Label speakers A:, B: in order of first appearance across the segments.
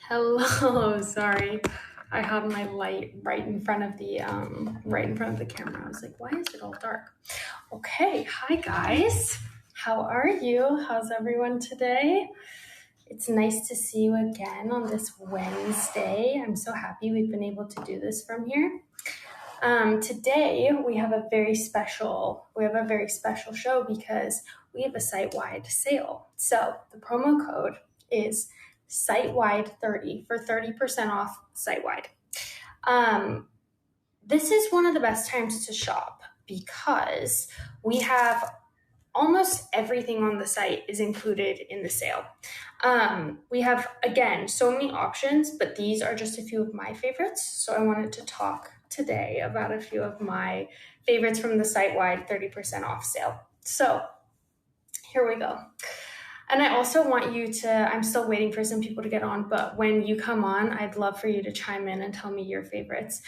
A: Hello, sorry. I had my light right in front of the camera. I was like, why is it all dark? Okay, hi guys. How are you? How's everyone today? It's nice to see you again on this Wednesday. I'm so happy we've been able to do this from here. Today we have a very special show because we have a site-wide sale. So the promo code is site-wide 30 for 30% off site-wide. This is one of the best times to shop because we have almost everything on the site is included in the sale. We have, again, so many options, but these are just a few of my favorites. So I wanted to talk today about a few of my favorites from the site-wide 30% off sale. So here we go. And I also want you to, I'm still waiting for some people to get on, but when you come on, I'd love for you to chime in and tell me your favorites.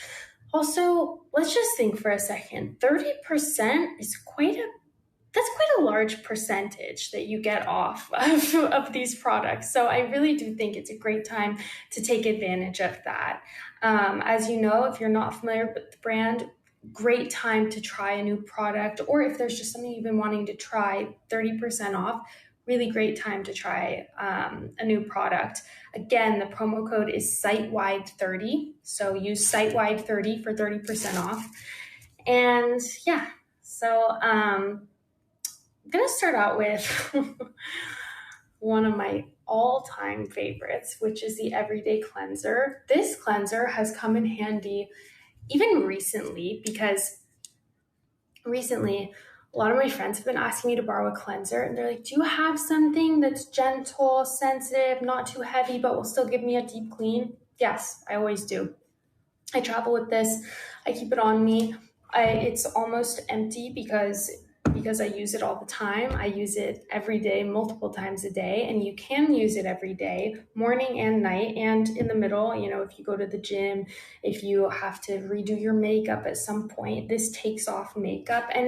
A: Also, let's just think for a second. 30% is quite a large percentage that you get off of these products. So I really do think it's a great time to take advantage of that. As you know, if you're not familiar with the brand, great time to try a new product, or if there's just something you've been wanting to try, 30% off, really great time to try a new product. Again, the promo code is sitewide30. So use sitewide30 for 30% off. And yeah, so I'm going to start out with one of my all-time favorites, which is the Everyday Cleanser. This cleanser has come in handy even recently because recently a lot of my friends have been asking me to borrow a cleanser, and they're like, do you have something that's gentle, sensitive, not too heavy, but will still give me a deep clean? Yes, I always do. I travel with this. I keep it on me. It's almost empty because I use it all the time. I use it every day, multiple times a day, and you can use it every day, morning and night, and in the middle, if you go to the gym, if you have to redo your makeup at some point, this takes off makeup. And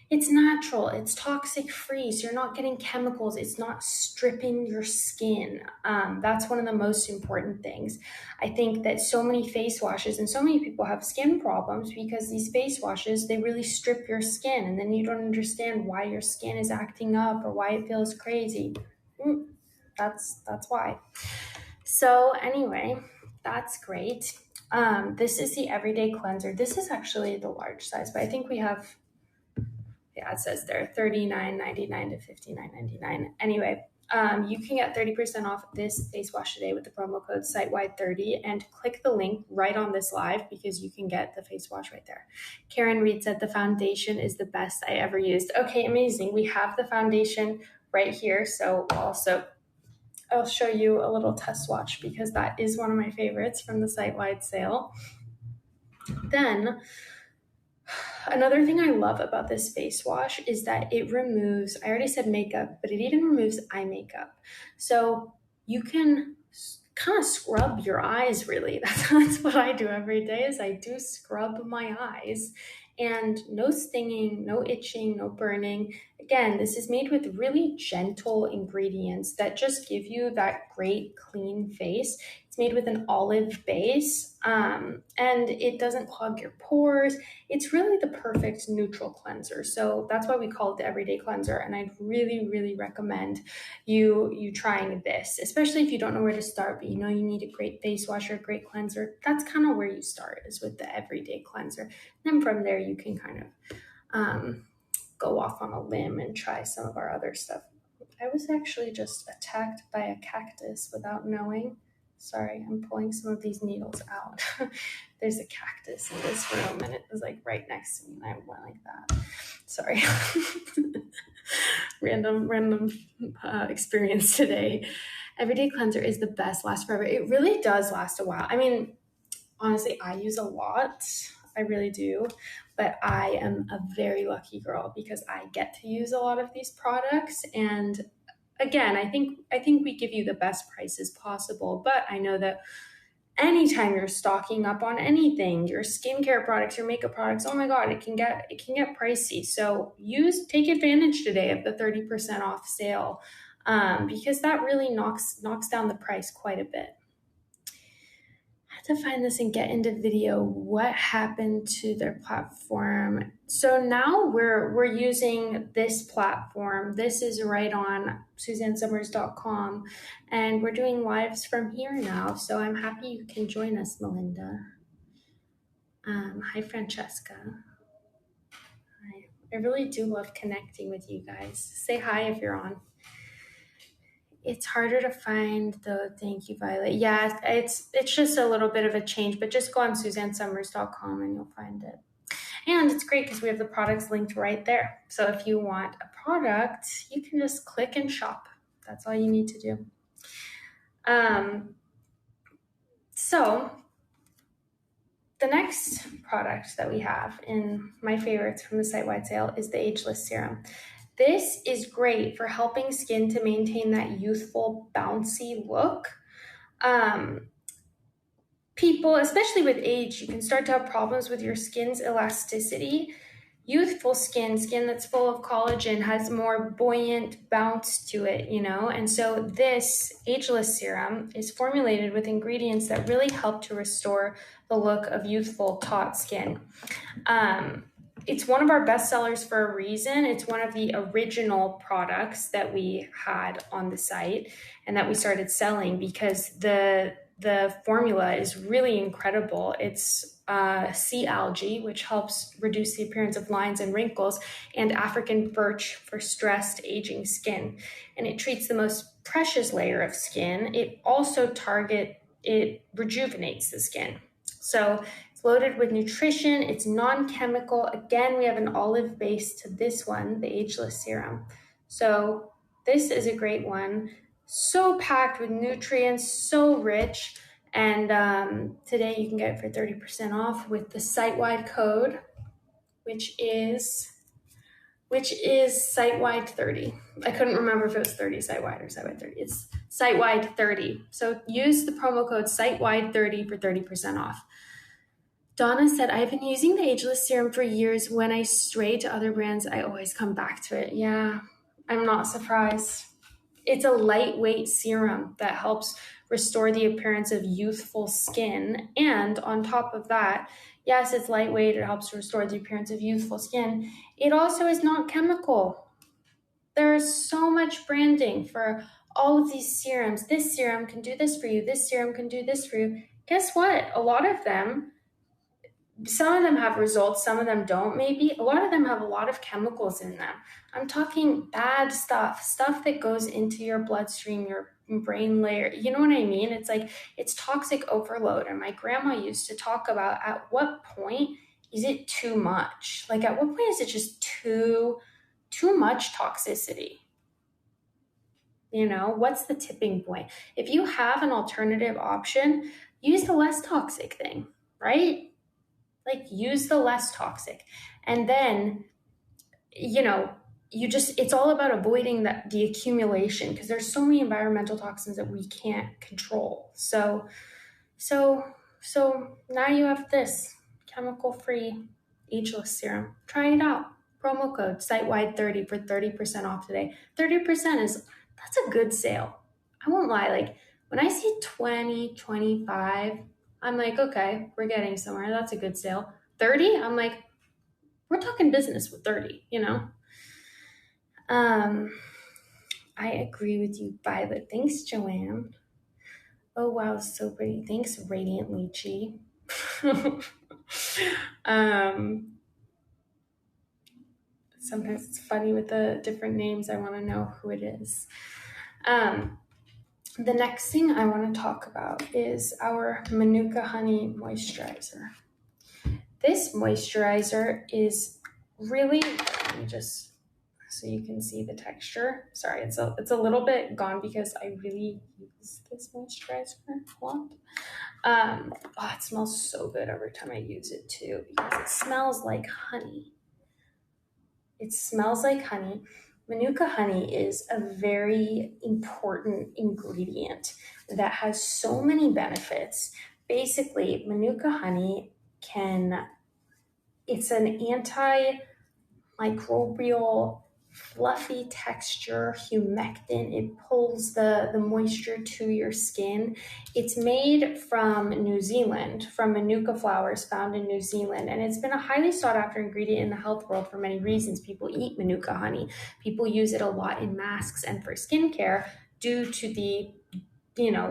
A: it's natural, it's toxic free, so you're not getting chemicals, it's not stripping your skin. That's one of the most important things. I think that so many face washes and so many people have skin problems because these face washes, they really strip your skin, and then you don't understand why your skin is acting up or why it feels crazy. That's why. So anyway, that's great. This is the Everyday Cleanser. This is actually the large size, but I think we have, yeah, it says there $39.99 to $59.99. Anyway, you can get 30% off this face wash today with the promo code sitewide30, and click the link right on this live because you can get the face wash right there. Karen Reed said the foundation is the best I ever used. Okay, amazing. We have the foundation right here. So I'll show you a little test swatch because that is one of my favorites from the site-wide sale. Then another thing I love about this face wash is that it removes, I already said makeup, but it even removes eye makeup. So you can kind of scrub your eyes, really. That's what I do every day is I do scrub my eyes, and no stinging, no itching, no burning. Again, this is made with really gentle ingredients that just give you that great clean face. It's made with an olive base, and it doesn't clog your pores. It's really the perfect neutral cleanser. So that's why we call it the Everyday Cleanser. And I'd really, really recommend you trying this, especially if you don't know where to start, but you need a great face wash or a great cleanser. That's kind of where you start, is with the Everyday Cleanser. And then from there, you can kind of go off on a limb and try some of our other stuff. I was actually just attacked by a cactus without knowing. Sorry, I'm pulling some of these needles out. There's a cactus in this room and it was like right next to me and I went like that. Sorry. Random experience today. Everyday Cleanser is the best, lasts forever. It really does last a while. I mean, honestly, I use a lot. I really do. But I am a very lucky girl because I get to use a lot of these products. And again, I think we give you the best prices possible, but I know that anytime you're stocking up on anything, your skincare products, your makeup products, oh my God, it can get pricey. So take advantage today of the 30% off sale. because that really knocks down the price quite a bit. I had to find this and get into video. What happened to their platform? So now we're using this platform. This is right on SuzanneSummers.com, and we're doing lives from here now. So I'm happy you can join us, Melinda. Hi, Francesca. Hi. I really do love connecting with you guys. Say hi if you're on. It's harder to find though. Thank you, Violet. Yeah, it's just a little bit of a change, but just go on SuzanneSummers.com and you'll find it. And it's great because we have the products linked right there. So if you want a product, you can just click and shop. That's all you need to do. So the next product that we have in my favorites from the site-wide sale is the Ageless Serum. This is great for helping skin to maintain that youthful, bouncy look. People, especially with age, you can start to have problems with your skin's elasticity. Youthful skin that's full of collagen, has more buoyant bounce to it, and so this Ageless Serum is formulated with ingredients that really help to restore the look of youthful, taut skin. It's one of our best sellers for a reason. It's one of the original products that we had on the site and that we started selling because the formula is really incredible. It's sea algae, which helps reduce the appearance of lines and wrinkles, and African birch for stressed, aging skin. And it treats the most precious layer of skin. It also it rejuvenates the skin. So it's loaded with nutrition. It's non-chemical. Again, we have an olive base to this one, the Ageless Serum. So this is a great one. So packed with nutrients, so rich. And today you can get it for 30% off with the site-wide code, which is site-wide 30. I couldn't remember if it was 30 site-wide or site-wide 30. It's site-wide 30. So use the promo code site-wide 30 for 30% off. Donna said, I've been using the Ageless Serum for years. When I stray to other brands, I always come back to it. Yeah, I'm not surprised. It's a lightweight serum that helps restore the appearance of youthful skin. And on top of that, yes, it's lightweight. It helps restore the appearance of youthful skin. It also is not chemical. There's so much branding for all of these serums. This serum can do this for you. This serum can do this for you. Guess what? A lot of them, some of them have results, some of them don't maybe. A lot of them have a lot of chemicals in them. I'm talking bad stuff that goes into your bloodstream, your brain layer. You know what I mean? It's like, it's toxic overload. And my grandma used to talk about at what point is it too much? Like at what point is it just too much toxicity? What's the tipping point? If you have an alternative option, use the less toxic thing, right? Like use the less toxic. And then, it's all about avoiding the accumulation because there's so many environmental toxins that we can't control. So now you have this chemical-free Ageless Serum. Try it out. Promo code site-wide 30 for 30% off today. 30% that's a good sale. I won't lie. Like when I see 20, 25, I'm like, okay, we're getting somewhere. That's a good sale. 30, I'm like, we're talking business with 30, I agree with you, Violet. Thanks, Joanne. Oh, wow, so pretty. Thanks, Radiant Lychee. Sometimes it's funny with the different names. I want to know who it is. The next thing I want to talk about is our Manuka Honey Moisturizer. This moisturizer is really, let me just, so you can see the texture. Sorry, it's a little bit gone because I really use this moisturizer a lot. It smells so good every time I use it too because it smells like honey. It smells like honey. Manuka honey is a very important ingredient that has so many benefits. Basically, Manuka honey it's an antimicrobial fluffy texture, humectant. It pulls the moisture to your skin. It's made from New Zealand, from manuka flowers found in New Zealand, and it's been a highly sought after ingredient in the health world for many reasons. People eat manuka honey. People use it a lot in masks and for skincare due to the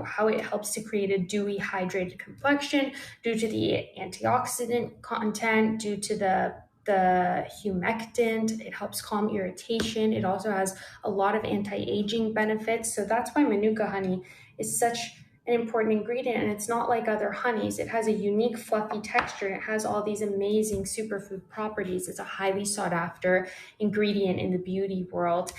A: how it helps to create a dewy, hydrated complexion, due to the antioxidant content, due to the humectant. It helps calm irritation. It also has a lot of anti-aging benefits. So that's why manuka honey is such an important ingredient, and it's not like other honeys. It has a unique fluffy texture, and it has all these amazing superfood properties. It's a highly sought after ingredient in the beauty world.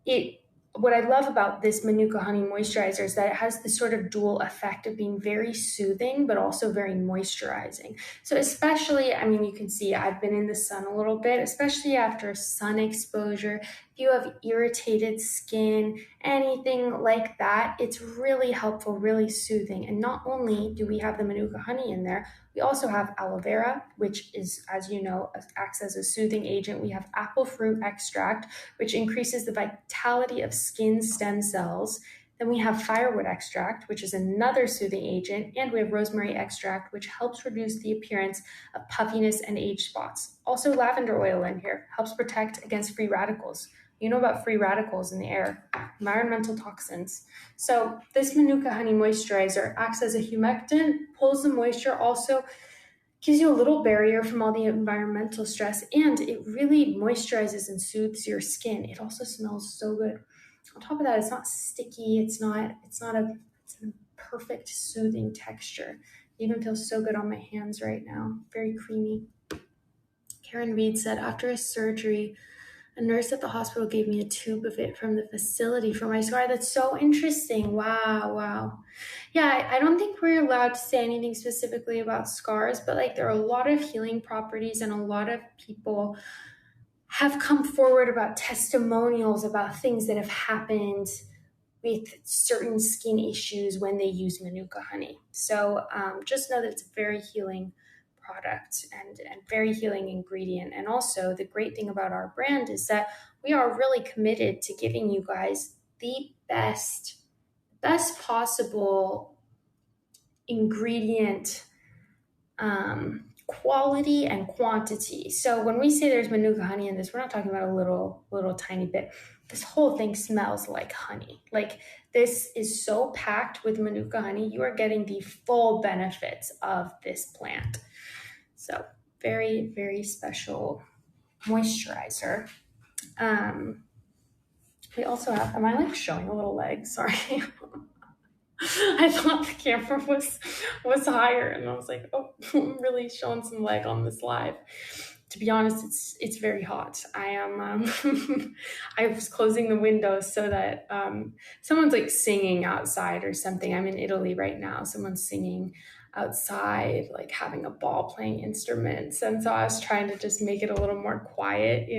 A: It What I love about this Manuka Honey Moisturizer is that it has this sort of dual effect of being very soothing, but also very moisturizing. So especially, I mean, you can see I've been in the sun a little bit, especially after sun exposure. If you have irritated skin, anything like that, it's really helpful, really soothing. And not only do we have the Manuka Honey in there, we also have aloe vera, which is, as you know, acts as a soothing agent. We have apple fruit extract, which increases the vitality of skin stem cells. Then we have firewood extract, which is another soothing agent. And we have rosemary extract, which helps reduce the appearance of puffiness and age spots. Also, lavender oil in here helps protect against free radicals. You know about free radicals in the air, environmental toxins. So this Manuka Honey Moisturizer acts as a humectant, pulls the moisture, also gives you a little barrier from all the environmental stress, and it really moisturizes and soothes your skin. It also smells so good. On top of that, it's not sticky. It's a perfect soothing texture. It even feels so good on my hands right now. Very creamy. Karen Reed said, after a surgery, a nurse at the hospital gave me a tube of it from the facility for my scar. That's so interesting. Wow. Yeah, I don't think we're allowed to say anything specifically about scars, but like there are a lot of healing properties, and a lot of people have come forward about testimonials about things that have happened with certain skin issues when they use Manuka honey. So just know that it's a very healing product and very healing ingredient. And also the great thing about our brand is that we are really committed to giving you guys the best possible ingredient quality and quantity. So when we say there's Manuka honey in this, we're not talking about a little tiny bit. This whole thing smells like honey. Like, this is so packed with Manuka honey. You are getting the full benefits of this plant. So very, very special moisturizer. We also have, am I like showing a little leg? Sorry. I thought the camera was higher, and I was like, oh, I'm really showing some leg on this live. To be honest, it's very hot. I am I was closing the windows so that someone's like singing outside or something. I'm in Italy right now. Someone's singing outside, like having a ball playing instruments, and so I was trying to just make it a little more quiet,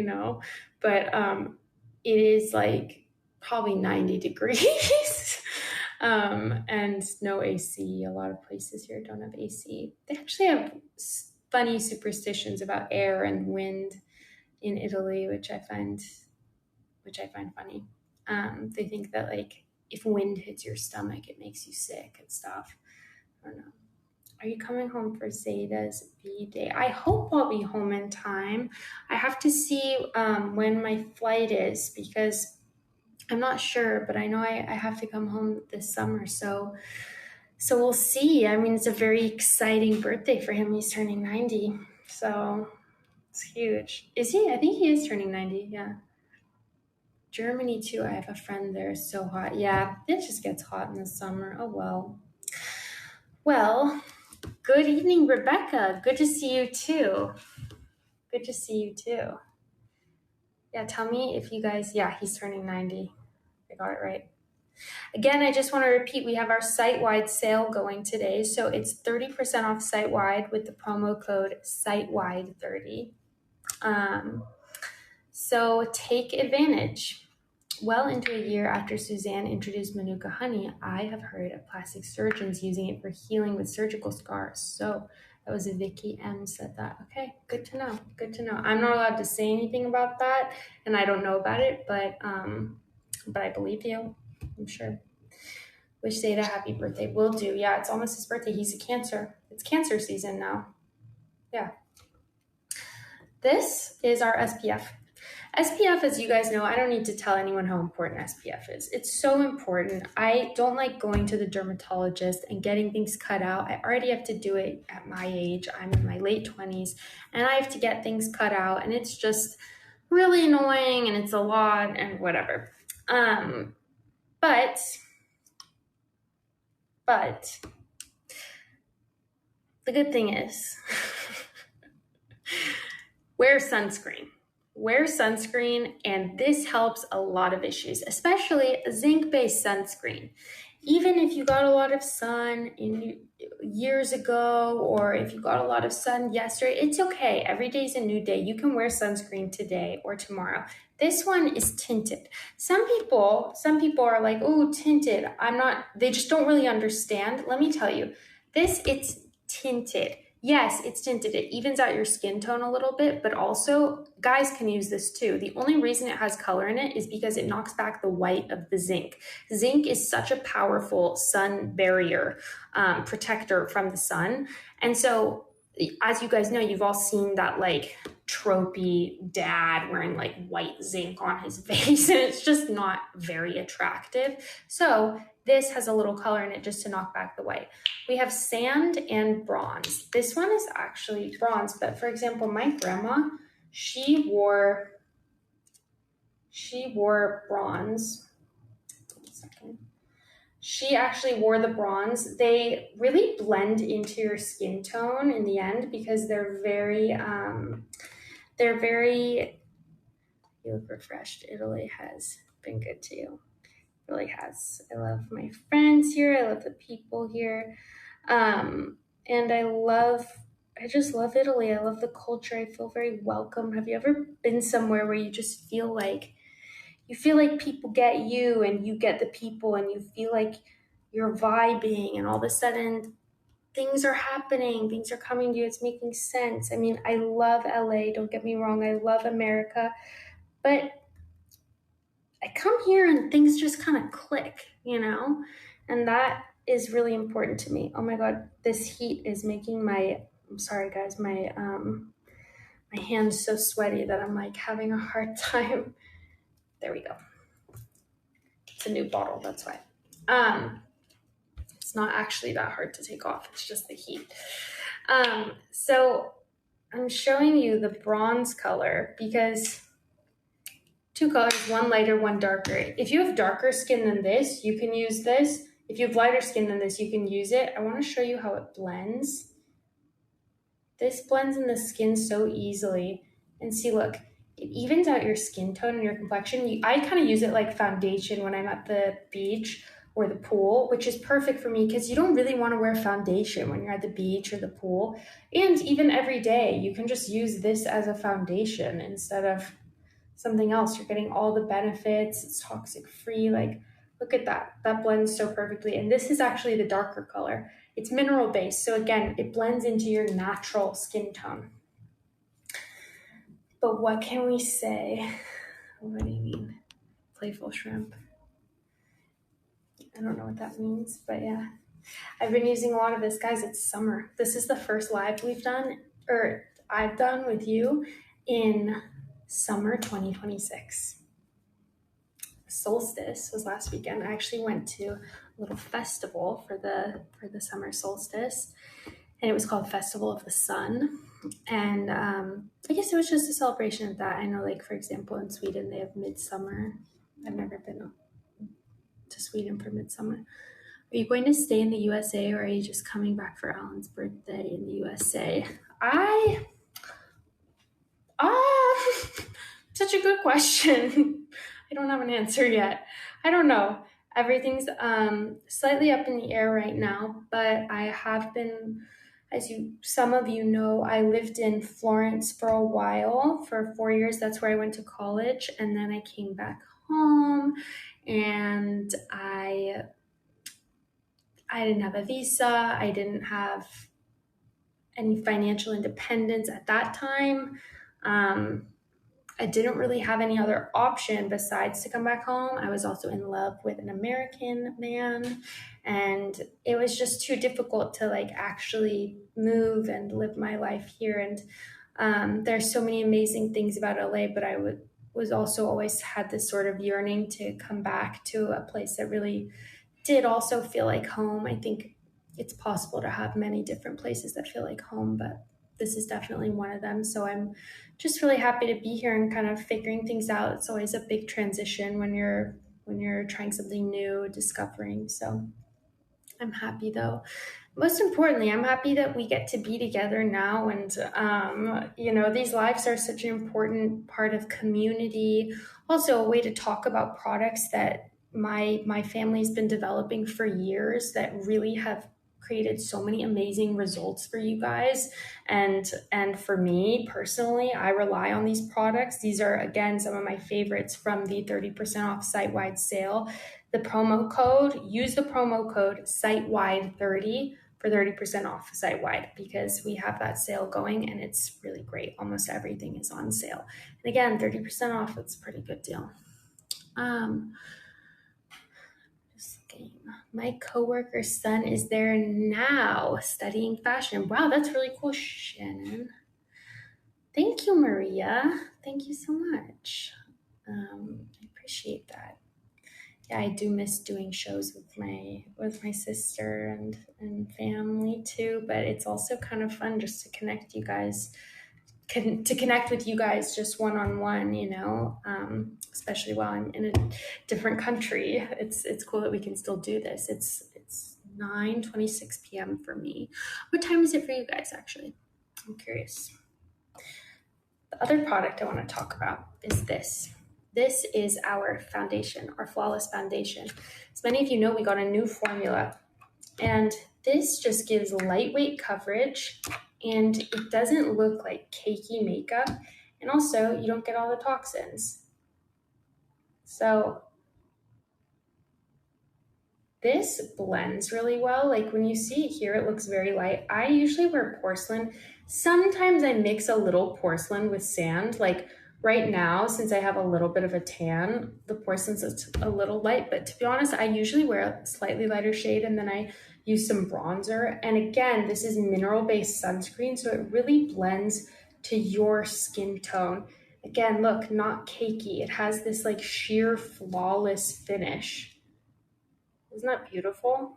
A: but it is like probably 90 degrees. And no AC. A lot of places here don't have AC. They actually have funny superstitions about air and wind in Italy, which I find funny. They think that like if wind hits your stomach, it makes you sick and stuff. I don't know. Are you coming home for Zeta's B-Day? I hope I'll be home in time. I have to see when my flight is, because I'm not sure, but I know I have to come home this summer. So we'll see. I mean, it's a very exciting birthday for him. He's turning 90. So it's huge. Is he? I think he is turning 90. Yeah. Germany too. I have a friend there. It's so hot. Yeah, it just gets hot in the summer. Oh, well. Well, good evening, Rebecca. Good to see you too. Yeah, tell me if you guys, yeah, he's turning 90. I got it right. Again, I just want to repeat, we have our site-wide sale going today. So it's 30% off site-wide with the promo code site-wide30. So take advantage. Well into a year after Suzanne introduced Manuka honey, I have heard of plastic surgeons using it for healing with surgical scars. So That was Vicky M said that. Okay, good to know. Good to know. I'm not allowed to say anything about that, and I don't know about it, but I believe you. I'm sure. Wish Zeta happy birthday. Will do. Yeah, it's almost his birthday. He's a Cancer. It's Cancer season now. Yeah. This is our SPF. SPF, as you guys know, I don't need to tell anyone how important SPF is. It's so important. I don't like going to the dermatologist and getting things cut out. I already have to do it at my age. I'm in my late 20s, and I have to get things cut out, and it's just really annoying, and it's a lot, and whatever. But the good thing is wear sunscreen. Wear sunscreen, and this helps a lot of issues, especially a zinc-based sunscreen. Even if you got a lot of sun years ago, or if you got a lot of sun yesterday, it's okay. Every day is a new day. You can wear sunscreen today or tomorrow. This one is tinted. Some people are like, oh, tinted. They just don't really understand. Let me tell you, it's tinted. Yes, it's tinted. It evens out your skin tone a little bit, but also guys can use this too. The only reason it has color in it is because it knocks back the white of the zinc. Zinc is such a powerful sun barrier protector from the sun. And so, as you guys know, you've all seen that like tropey dad wearing like white zinc on his face, and it's just not very attractive. So this has a little color in it just to knock back the white. We have sand and bronze. This one is actually bronze, but for example, my grandma, she wore bronze. One second. She actually wore the bronze. They really blend into your skin tone in the end because they're very, you look refreshed. Italy has been good to you. It really has. I love my friends here. I love the people here. And I just love Italy. I love the culture. I feel very welcome. Have you ever been somewhere where you just feel like people get you and you get the people, and you feel like you're vibing, and all of a sudden things are happening, things are coming to you, it's making sense. I mean, I love LA, don't get me wrong. I love America, but I come here and things just kind of click, and that is really important to me. Oh my God, this heat is making I'm sorry guys, my hand's so sweaty that I'm like having a hard time. There we go. It's a new bottle, that's why. It's not actually that hard to take off. It's just the heat. So I'm showing you the bronze color because two colors, one lighter, one darker. If you have darker skin than this, you can use this. If you have lighter skin than this, you can use it. I want to show you how it blends. This blends in the skin so easily. And see, look, it evens out your skin tone and your complexion. I kind of use it like foundation when I'm at the beach or the pool, which is perfect for me because you don't really want to wear foundation when you're at the beach or the pool. And even every day, you can just use this as a foundation instead of something else. You're getting all the benefits. It's toxic free. Like, look at that. That blends so perfectly. And this is actually the darker color. It's mineral based. So again, it blends into your natural skin tone. But what can we say? What do you mean? Playful shrimp. I don't know what that means, but yeah. I've been using a lot of this. Guys, it's summer. This is the first live I've done with you in summer 2026. Solstice was last weekend. I actually went to a little festival for the summer solstice, and it was called Festival of the Sun. And I guess it was just a celebration of that. I know, like, for example, in Sweden, they have midsummer. I've never been to Sweden for midsummer. Are you going to stay in the USA, or are you just coming back for Alan's birthday in the USA? Such a good question. I don't have an answer yet. I don't know. Everything's slightly up in the air right now, but I have been, some of you know, I lived in Florence for a while, for 4 years. That's where I went to college, and then I came back home, and I didn't have a visa. I didn't have any financial independence at that time. I didn't really have any other option besides to come back home. I was also in love with an American man, and it was just too difficult to like actually move and live my life here. And there's so many amazing things about LA, but was also always had this sort of yearning to come back to a place that really did also feel like home. I think it's possible to have many different places that feel like home, but this is definitely one of them. So I'm just really happy to be here and kind of figuring things out. It's always a big transition when you're trying something new, discovering. So I'm happy though. Most importantly, I'm happy that we get to be together now. And, these lives are such an important part of community. Also, a way to talk about products that my family's been developing for years that really have created so many amazing results for you guys. And for me personally, I rely on these products. These are, again, some of my favorites from the 30% off site-wide sale. Use the promo code site-wide30 for 30% off site-wide, because we have that sale going and it's really great. Almost everything is on sale. And again, 30% off, it's a pretty good deal. My coworker's son is there now studying fashion. Wow, that's really cool, Shannon. Thank you, Maria. Thank you so much. I appreciate that. Yeah, I do miss doing shows with my sister and family too, but it's also kind of fun just to connect with you guys just one-on-one, especially while I'm in a different country. It's cool that we can still do this. It's 9:26 p.m. for me. What time is it for you guys, actually? I'm curious. The other product I want to talk about is this. This is our foundation, our Flawless Foundation. As many of you know, we got a new formula, and this just gives lightweight coverage, and it doesn't look like cakey makeup, and also you don't get all the toxins. So this blends really well. Like when you see it here, it looks very light. I usually wear porcelain. Sometimes I mix a little porcelain with sand. Like right now, since I have a little bit of a tan, the porcelain's a little light, but to be honest, I usually wear a slightly lighter shade and then I use some bronzer. And again, this is mineral-based sunscreen, so it really blends to your skin tone. Again, look, not cakey. It has this like sheer, flawless finish. Isn't that beautiful?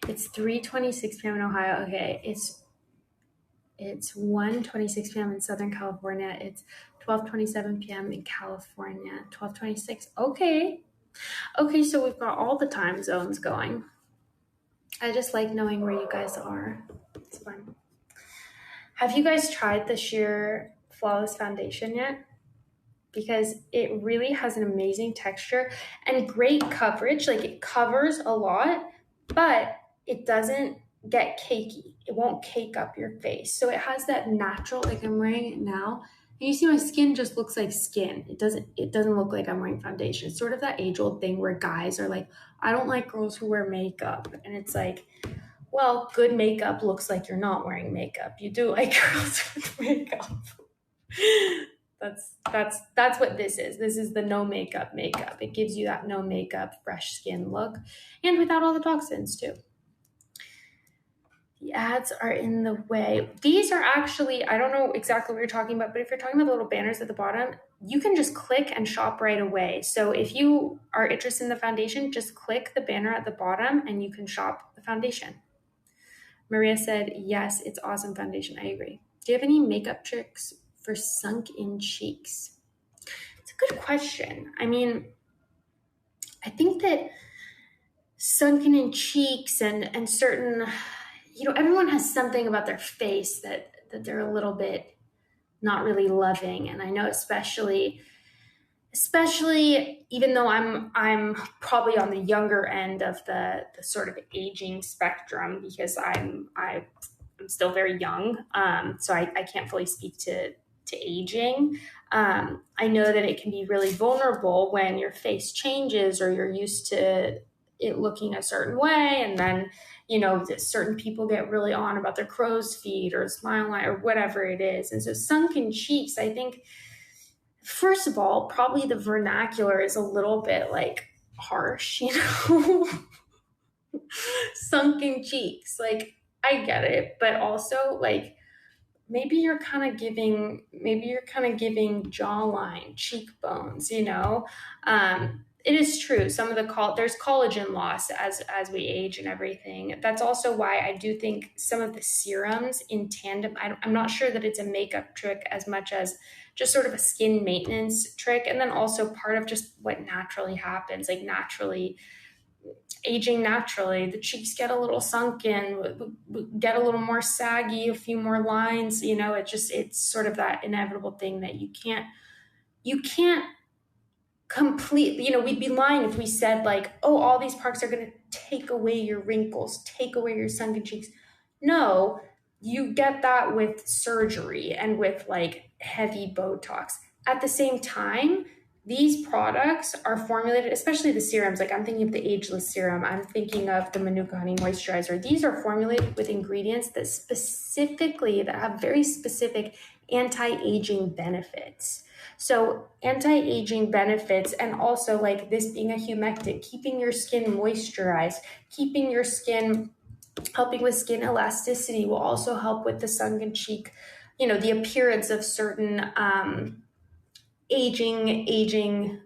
A: It's 3:26 p.m. in Ohio. Okay, it's 1:26 p.m. in Southern California. It's 12:27 p.m. in California. 12:26. Okay, so we've got all the time zones going. I just like knowing where you guys are. It's fun. Have you guys tried the sheer Flawless Foundation yet? Because it really has an amazing texture and great coverage. Like it covers a lot, but it doesn't get cakey. It won't cake up your face. So it has that natural, like I'm wearing it now. And you see my skin just looks like skin. It doesn't look like I'm wearing foundation. It's sort of that age-old thing where guys are like, I don't like girls who wear makeup. And it's like, well, good makeup looks like you're not wearing makeup. You do like girls with makeup. That's what this is. This is the no makeup. It gives you that no makeup, fresh skin look, and without all the toxins too. The ads are in the way. These are actually, I don't know exactly what you're talking about, but if you're talking about the little banners at the bottom, you can just click and shop right away. So if you are interested in the foundation, just click the banner at the bottom and you can shop the foundation. Maria said, yes, it's awesome foundation. I agree. Do you have any makeup tricks for sunk-in cheeks? It's a good question. I mean, I think that sunken-in cheeks and certain, everyone has something about their face that they're a little bit not really loving. And I know especially even though I'm probably on the younger end of the sort of aging spectrum, because I'm still very young. So I can't fully speak to aging. I know that it can be really vulnerable when your face changes or you're used to it looking a certain way, and then certain people get really on about their crow's feet or smile line or whatever it is. And so sunken cheeks, I think, first of all, probably the vernacular is a little bit like harsh, sunken cheeks. Like, I get it, but also like maybe you're kind of giving jawline, cheekbones, it is true, some of there's collagen loss as we age and everything. That's also why I do think some of the serums in tandem, I'm not sure that it's a makeup trick as much as just sort of a skin maintenance trick, and then also part of just what naturally happens, like aging naturally, the cheeks get a little sunken, get a little more saggy, a few more lines, it's sort of that inevitable thing that you can't completely, we'd be lying if we said like, oh, all these products are going to take away your wrinkles, take away your sunken cheeks. No, you get that with surgery and with like heavy Botox. At the same time, these products are formulated, especially the serums. Like I'm thinking of the Ageless Serum. I'm thinking of the Manuka Honey Moisturizer. These are formulated with ingredients that have very specific anti-aging benefits. So anti-aging benefits, and also like this being a humectant, keeping your skin moisturized, keeping your skin, helping with skin elasticity, will also help with the sunken cheek, the appearance of certain aging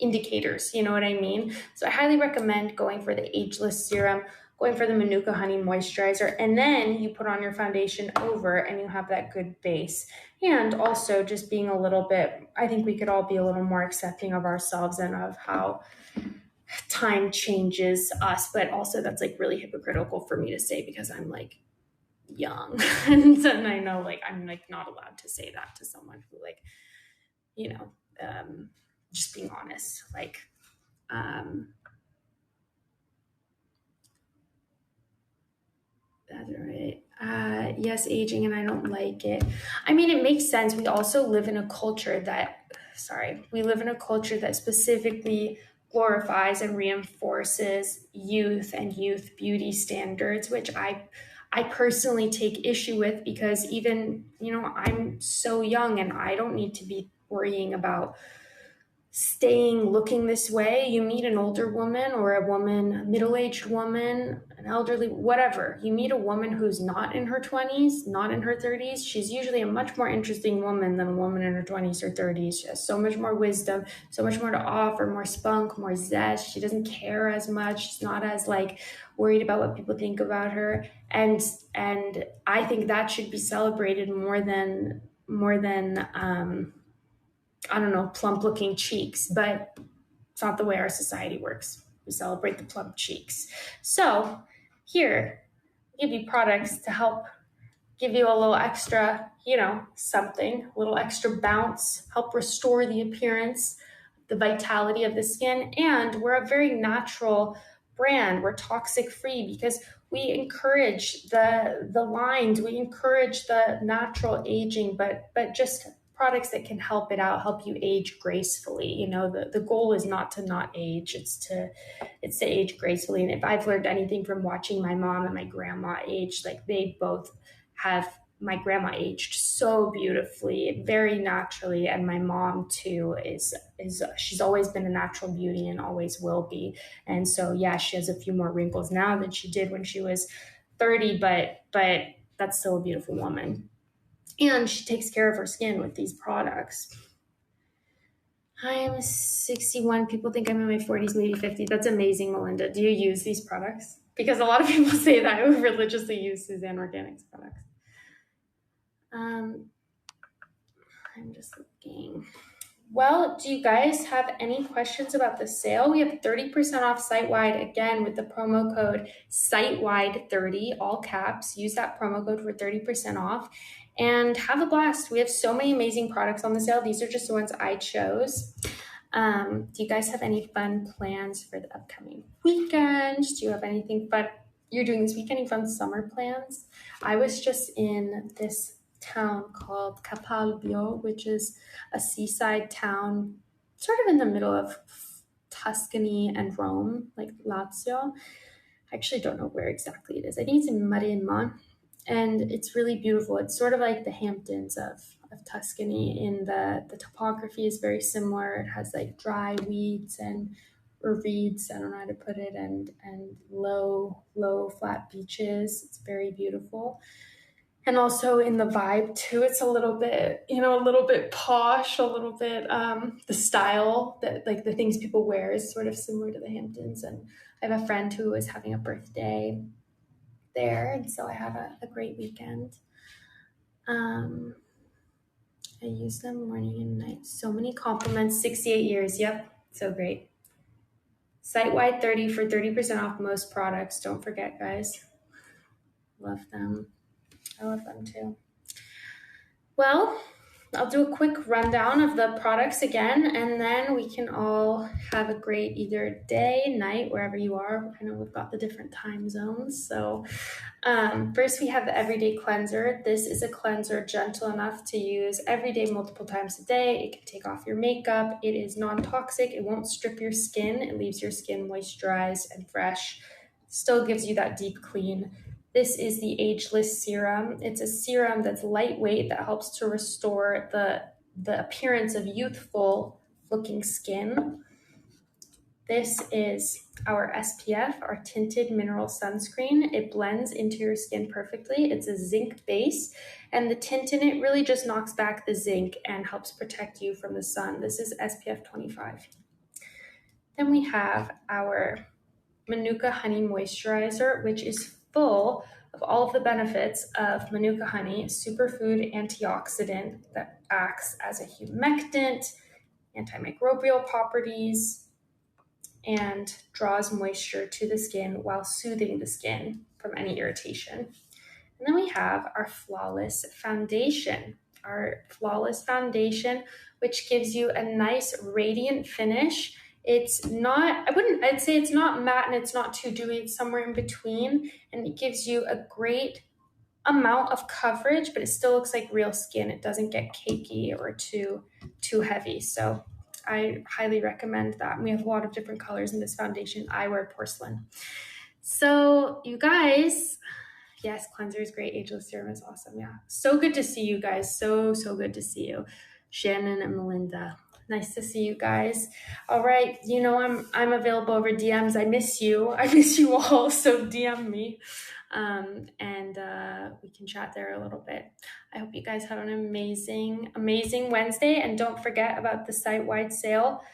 A: indicators, you know what I mean? So I highly recommend going for the Ageless Serum, going for the Manuka Honey Moisturizer, and then you put on your foundation over and you have that good base. And also just being a little bit, I think we could all be a little more accepting of ourselves and of how time changes us, but also that's like really hypocritical for me to say because I'm like young and I know like I'm like not allowed to say that to someone who like, just being honest, like, that's right. Yes, aging, and I don't like it. I mean, it makes sense. We also live in a culture that, specifically glorifies and reinforces youth and youth beauty standards, which I personally take issue with because even, I'm so young and I don't need to be worrying about staying looking this way. You meet an older woman or a woman, a middle-aged woman, an elderly, whatever. You meet a woman who's not in her 20s, not in her 30s. She's usually a much more interesting woman than a woman in her 20s or 30s. She has so much more wisdom, so much more to offer, more spunk, more zest. She doesn't care as much. She's not as like worried about what people think about her. And I think that should be celebrated more than I don't know, plump looking cheeks, but it's not the way our society works. We celebrate the plump cheeks. So here, I'll give you products to help give you a little extra, something, a little extra bounce, help restore the appearance, the vitality of the skin. And we're a very natural brand. We're toxic free because we encourage the lines, we encourage the natural aging, but just products that can help it out, help you age gracefully. The goal is not to not age, it's to age gracefully. And if I've learned anything from watching my mom and my grandma age, like they both have, my grandma aged so beautifully, very naturally, and my mom too is she's always been a natural beauty and always will be. And so yeah, she has a few more wrinkles now than she did when she was 30, but that's still a beautiful woman. And she takes care of her skin with these products. I am 61. People think I'm in my 40s, maybe 50. That's amazing, Melinda. Do you use these products? Because a lot of people say that I religiously use Suzanne Organics products. I'm just looking. Well, do you guys have any questions about the sale? We have 30% off site-wide, again, with the promo code site-wide30, all caps. Use that promo code for 30% off and have a blast. We have so many amazing products on the sale. These are just the ones I chose. Do you guys have any fun plans for the upcoming weekend? Do you have anything fun you're doing this weekend? Any fun summer plans? I was just in this town called Capalbio, which is a seaside town sort of in the middle of Tuscany and Rome, like Lazio. I actually don't know where exactly it is. I think it's in Maremma, and it's really beautiful. It's sort of like the Hamptons of Tuscany. In the topography is very similar. It has like dry weeds or reeds, I don't know how to put it, and low flat beaches. It's very beautiful. And also in the vibe too, it's a little bit, a little bit posh, a little bit, the style that like the things people wear is sort of similar to the Hamptons. And I have a friend who is having a birthday there, and so I had a great weekend. I use them morning and night. So many compliments. 68 years. Yep, so great. Site-wide 30 for 30% off most products. Don't forget, guys. Love them. I love them too. Well, I'll do a quick rundown of the products again, and then we can all have a great either day, night, wherever you are. I know we've got the different time zones. So first we have the Everyday Cleanser. This is a cleanser gentle enough to use every day, multiple times a day. It can take off your makeup. It is non-toxic. It won't strip your skin. It leaves your skin moisturized and fresh. Still gives you that deep clean. This is the Ageless Serum. It's a serum that's lightweight that helps to restore the appearance of youthful looking skin. This is our SPF, our tinted mineral sunscreen. It blends into your skin perfectly. It's a zinc base, and the tint in it really just knocks back the zinc and helps protect you from the sun. This is SPF 25. Then we have our Manuka Honey Moisturizer, which is full of all of the benefits of Manuka honey, a superfood antioxidant that acts as a humectant, antimicrobial properties, and draws moisture to the skin while soothing the skin from any irritation. And then we have our Flawless Foundation. Our Flawless Foundation, which gives you a nice radiant finish. It's not, I'd say it's not matte and it's not too dewy, it's somewhere in between, and it gives you a great amount of coverage, but it still looks like real skin. It doesn't get cakey or too heavy. So I highly recommend that. And we have a lot of different colors in this foundation. I wear porcelain. So you guys, yes, cleanser is great. Ageless Serum is awesome. Yeah. So good to see you guys. So good to see you. Shannon and Melinda. Nice to see you guys. All right. I'm available over DMs. I miss you. I miss you all. So DM me. And we can chat there a little bit. I hope you guys have an amazing Wednesday. And don't forget about the site-wide sale.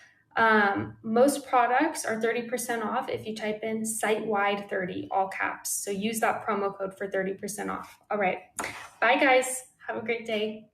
A: Most products are 30% off if you type in site-wide 30, all caps. So use that promo code for 30% off. All right. Bye, guys. Have a great day.